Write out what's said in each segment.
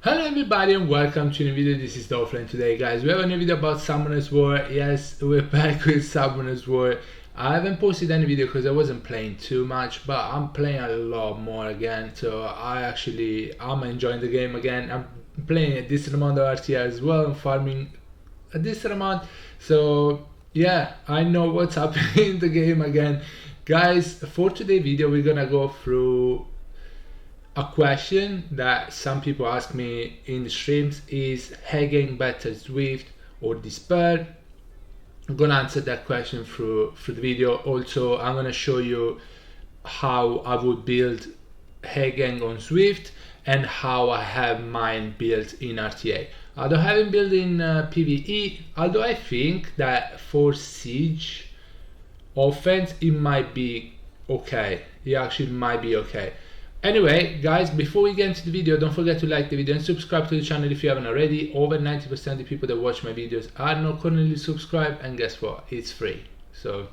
Hello everybody and welcome to a new video. This is Dolphin. Today guys we have a new video about Summoner's War. Yes, we're back with Summoner's War. I haven't posted any video because I wasn't playing too much, but I'm playing a lot more again, so I'm enjoying the game again. I'm playing a decent amount of RTR as well. I'm farming a decent amount, so yeah, I know what's happening in the game again. Guys, for today's video we're gonna go through a question that some people ask me in the streams: is Hagen better Swift or Despair? I'm gonna answer that question through the video. Also, I'm gonna show you how I would build Hagen on Swift and how I have mine built in RTA. I don't have it built in PvE, although I think that for Siege offense it might be okay. It actually might be okay. Anyway guys, before we get into the video, don't forget to like the video and subscribe to the channel if you haven't already. Over 90% of the people that watch my videos are not currently subscribed, and guess what, it's free. So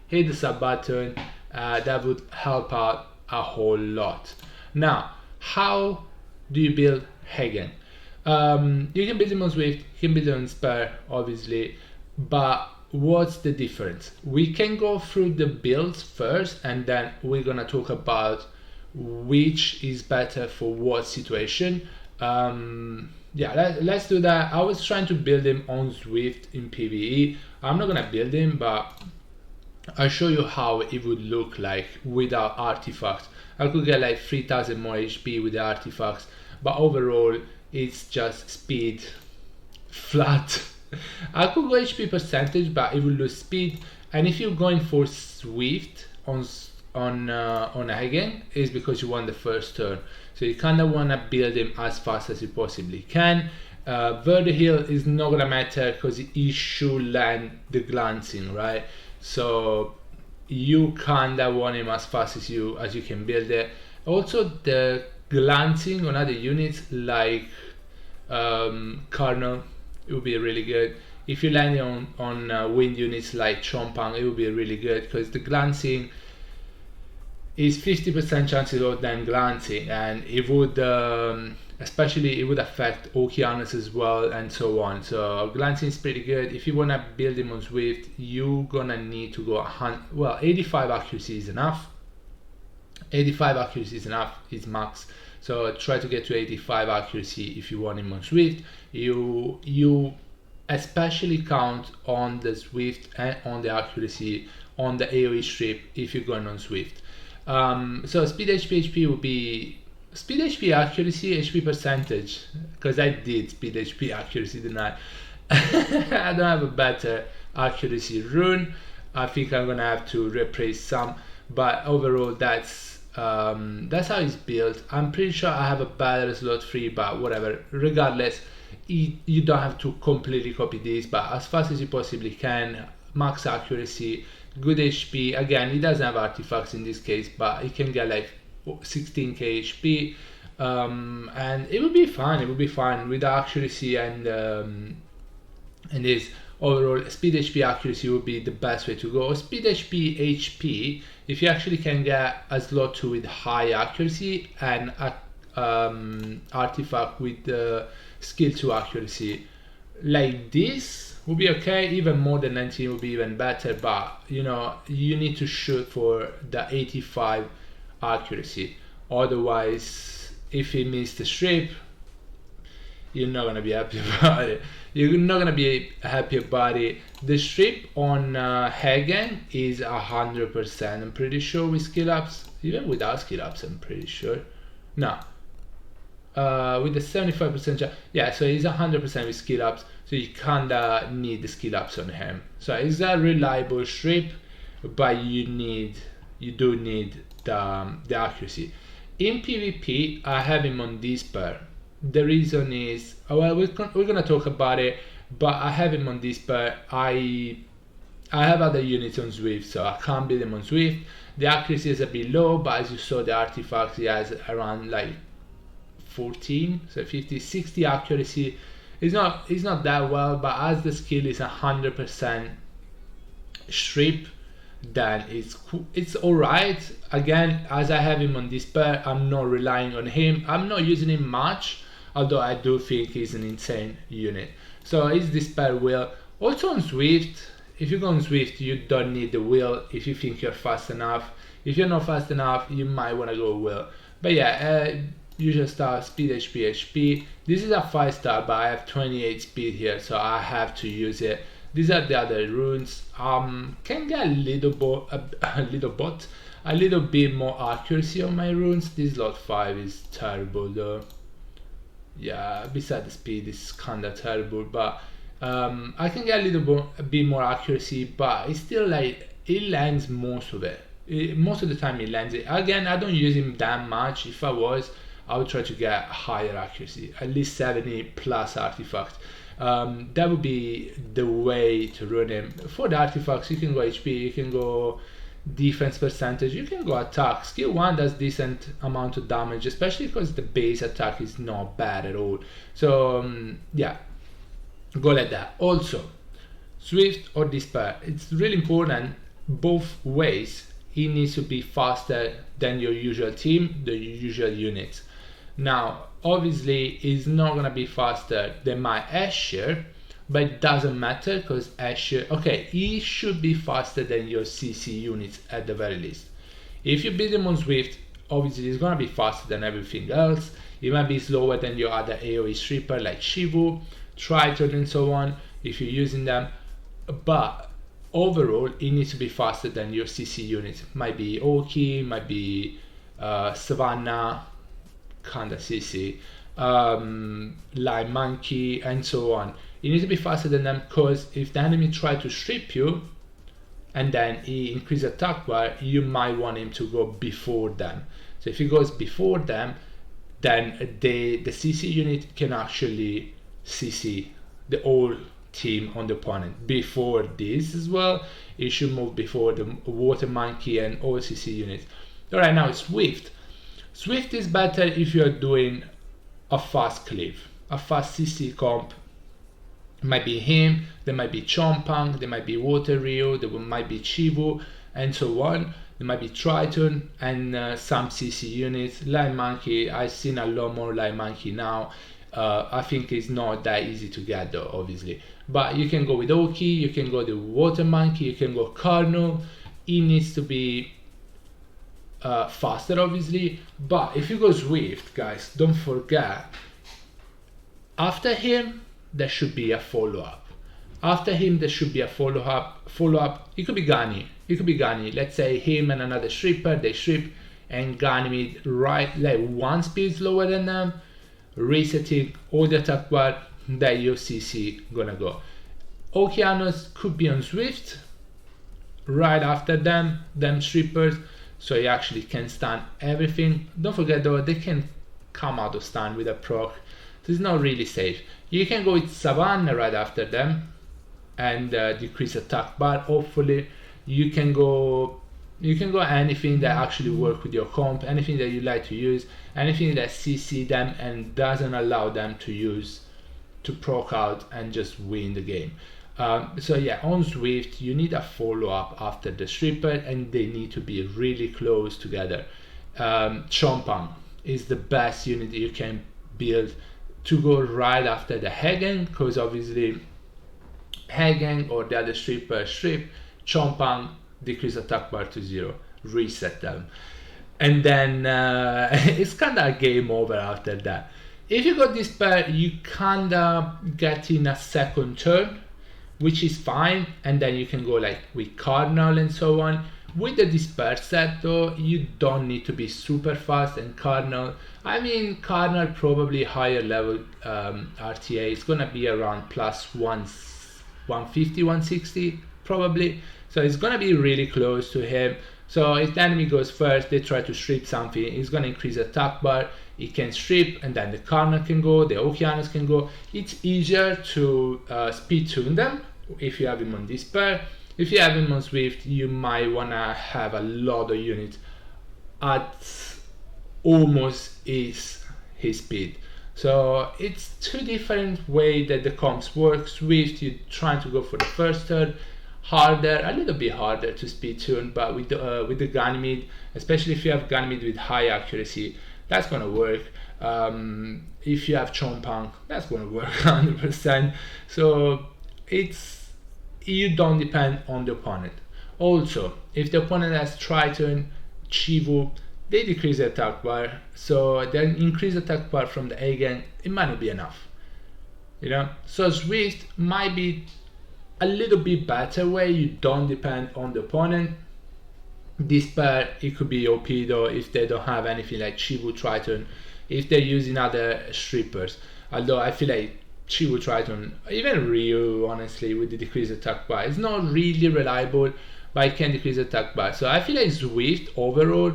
hit the sub button, that would help out a whole lot. Now, how do you build Hagen? You can build him on Swift, you can build him on Spare obviously, but what's the difference? We can go through the builds first and then we're gonna talk about which is better for what situation. Yeah, let's do that. I was trying to build him on Swift in PvE. I'm not gonna build him, but I'll show you how it would look like without artifacts. I could get like 3000 more HP with the artifacts, but overall it's just speed flat. I could go HP percentage, but it will lose speed. And if you're going for Swift on Hagen, is because you want the first turn, so you kind of want to build him as fast as you possibly can. Vertihill is not gonna matter because he should land the glancing, right? So you kind of want him as fast as you can build it. Also, the glancing on other units like Carnal, it would be really good. If you land it on wind units like Chompang, it would be really good because the glancing is 50% chances of them glancing, and it would especially it would affect Okeanos as well and so on. So glancing is pretty good. If you want to build him on Swift, you're gonna need to go 85 accuracy is enough. 85 accuracy is enough, is max. So try to get to 85 accuracy if you want him on Swift. You especially count on the Swift and on the accuracy on the AoE strip if you're going on Swift. So speed HP would be speed HP accuracy, HP percentage, because I did speed HP accuracy, didn't I? I don't have a better accuracy rune. I think I'm gonna have to replace some, but overall that's how it's built. I'm pretty sure I have a better slot 3, but whatever, regardless, you don't have to completely copy this, but as fast as you possibly can. Max accuracy, good HP. Again, it doesn't have artifacts in this case, but it can get like 16k HP, and it would be fine. It would be fine with the accuracy and this overall speed HP accuracy would be the best way to go. Speed HP, if you actually can get a slot 2 with high accuracy and artifact with the skill 2 accuracy, like this would be okay. Even more than 19 would be even better, but you know, you need to shoot for the 85 accuracy. Otherwise, if you miss the strip, you're not gonna be happy about it. You're not gonna be happy about it. The strip on Hagen is 100%. I'm pretty sure with skill ups, even without skill ups, I'm pretty sure. No. With the 75% chance, yeah, so he's 100% with skill ups, so you kinda need the skill ups on him. So it's a reliable strip, but you do need the accuracy. In PvP, I have him on Despair. The reason is, well, we're gonna talk about it, but I have him on Despair. I have other units on Swift, so I can't build him on Swift. The accuracy is a bit low, but as you saw, the artifacts he has around like 14, so 50-60 accuracy. It's not that well, but as the skill is 100% strip, then it's alright. Again, as I have him on Despair, I'm not relying on him. I'm not using him much, although I do think he's an insane unit. So it's Despair Will. Also on Swift, if you go on Swift, you don't need the Will if you think you're fast enough. If you're not fast enough, you might want to go Will. But yeah, usual stuff, speed, HP. This is a 5-star, but I have 28 speed here, so I have to use it. These are the other runes. Can get a little bit more accuracy on my runes. This lot 5 is terrible though. Yeah, besides the speed is kinda terrible, but I can get a bit more accuracy, but it's still like it lands most of it. Most of the time it lands it. Again, I don't use him that much. If I was, I would try to get higher accuracy, at least 70 plus artifacts. That would be the way to run him. For the artifacts, you can go HP, you can go defense percentage, you can go attack. Skill 1 does decent amount of damage, especially because the base attack is not bad at all. So yeah, go like that. Also, Swift or Despair, it's really important both ways. He needs to be faster than your usual team, the usual units. Now, obviously, he's not gonna be faster than my Asher, but it doesn't matter because Asher, okay, he should be faster than your CC units at the very least. If you beat him on Swift, obviously he's gonna be faster than everything else. He might be slower than your other AoE stripper like Shivu, Triton, and so on if you're using them, but overall it needs to be faster than your CC units. Might be Oki, might be Savannah, kinda CC, Lime Monkey, and so on. You need to be faster than them, because if the enemy try to strip you and then he increase attack bar, you might want him to go before them. So if he goes before them, then the CC unit can actually CC the whole team on the opponent. Before this as well, it should move before the Water Monkey and all CC units. Alright, now Swift. Swift is better if you're doing a fast cleave, a fast CC comp. It might be him, there might be Chompang, there might be Water Rio, there might be Chivu, and so on. There might be Triton and some CC units. Lime Monkey, I've seen a lot more Lime Monkey now. I think it's not that easy to get though, obviously. But you can go with Oki, you can go the Water Monkey, you can go Colonel. He needs to be faster, obviously. But if you go Swift, guys, don't forget, after him, there should be a follow-up. After him, there should be a follow-up. It could be Gani. It could be Gani. Let's say him and another stripper, they strip and Ganymede right like 1 speed lower than them, resetting all the attack bar, that your CC gonna go. Okeanos could be on Swift right after them strippers, so you actually can stun everything. Don't forget though, they can come out of stun with a proc, so it's not really safe. You can go with Savannah right after them and decrease attack bar. Hopefully you can go anything that actually work with your comp, anything that you like to use, anything that CC them and doesn't allow them to proc out and just win the game. So yeah, on Swift you need a follow-up after the stripper and they need to be really close together. Chompang is the best unit you can build to go right after the hagen, because obviously hagen or the other stripper strip, Chompang decrease attack bar to 0, reset them, and then it's kinda a game over after that. If you got Despair, you kinda get in a second turn, which is fine, and then you can go like with Cardinal and so on. With the Despair set though, you don't need to be super fast, and Cardinal probably higher level RTA is gonna be around plus 150, 160 probably, so it's gonna be really close to him. So if the enemy goes first, they try to strip something, it's gonna increase attack bar, it can strip, and then the Cardinal can go, the Okeanos can go. It's easier to speed tune them if you have him on Despair. If you have him on Swift, you might wanna have a lot of units at almost his speed. So it's two different ways that the comps work. Swift, you're trying to go for the first turn, harder, a little bit harder to speed tune, but with the Ganymede, especially if you have Ganymede with high accuracy, that's gonna work. If you have Chompang, that's gonna work 100%. So you don't depend on the opponent. Also, if the opponent has Triton, Chivu, they decrease the attack bar, so then increase attack bar from the hagen, it might not be enough, you know. So Swift might be a little bit better where you don't depend on the opponent. This pair, it could be OP though if they don't have anything like Chivu, Triton, if they're using other strippers. Although I feel like Chivu, Triton, even Ryu, honestly, with the decreased attack bar, it's not really reliable, but it can decrease attack bar. So I feel like Swift overall,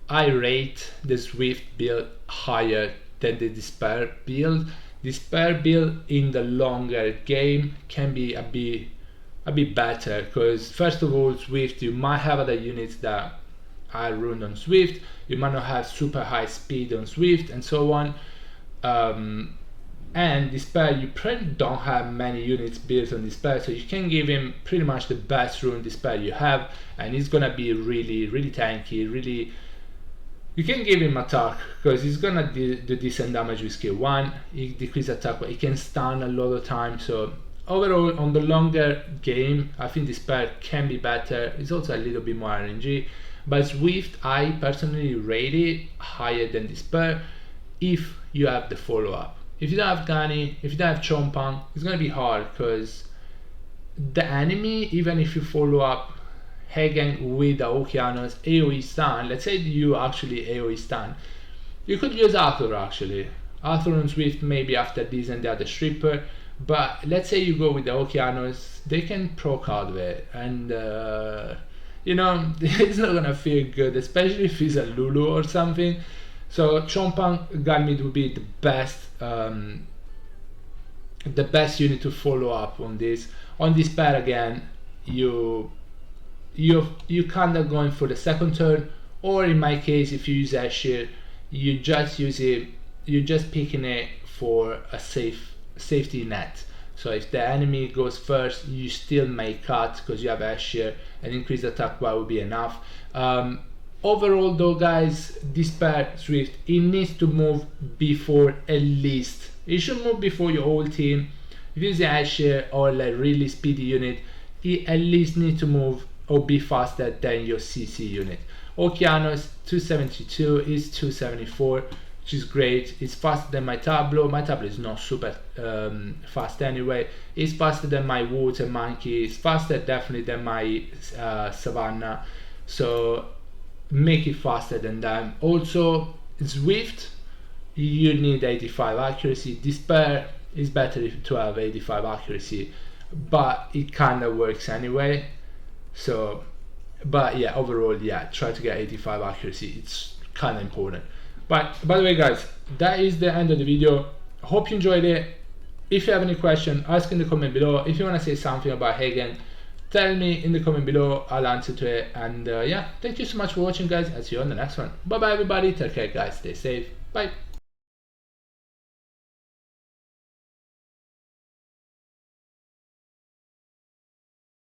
I rate the Swift build higher than the Despair build. Despair build in the longer game can be a bit better, because first of all, Swift, you might have other units that are runed on Swift, you might not have super high speed on Swift and so on. And Despair, you probably don't have many units built on Despair, so you can give him pretty much the best rune Despair you have, and he's gonna be really tanky, really. You can give him attack because he's gonna do decent damage with skill 1, he decreases attack, but he can stun a lot of time. So overall, on the longer game, I think Despair can be better. It's also a little bit more RNG, but Swift, I personally rate it higher than Despair if you have the follow-up. If you don't have Gani, if you don't have Chompang, it's gonna be hard because the enemy, even if you follow up Hagen with the Okeanos AoE stun, let's say you actually AoE stun, you could use Arthur actually. Arthur on Swift maybe after this and the other stripper, but let's say you go with the Okeanos, they can proc out of it, and you know, it's not gonna feel good, especially if he's a Lulu or something. So Chompang Galmid would be the best unit to follow up on this. On this pair again, you kind of going for the second turn, or in my case, if you use Ashir, you just use it, you're just picking it for a safety net. So if the enemy goes first, you still may cut because you have Ashir, and increased attack bar will be enough. Overall though guys, this pair Swift, it needs to move before at least, it should move before your whole team. If you use Ashir or like really speedy unit, it at least needs to move or be faster than your CC unit. Okeanos 272 is 274, which is great. It's faster than my Tableau. My Tableau is not super fast anyway. It's faster than my Water Monkey. It's faster definitely than my Savannah. So make it faster than them. Also Swift, you need 85 accuracy. Despair is better to have 85 accuracy, but it kind of works anyway. So but yeah, overall, yeah, try to get 85 accuracy, it's kind of important. But by the way guys, that is the end of the video. Hope you enjoyed it. If you have any question, ask in the comment below. If you want to say something about Hagen, tell me in the comment below, I'll answer to it. And yeah, thank you so much for watching guys. I'll see you on the next one. Bye bye everybody, take care guys, stay safe, bye.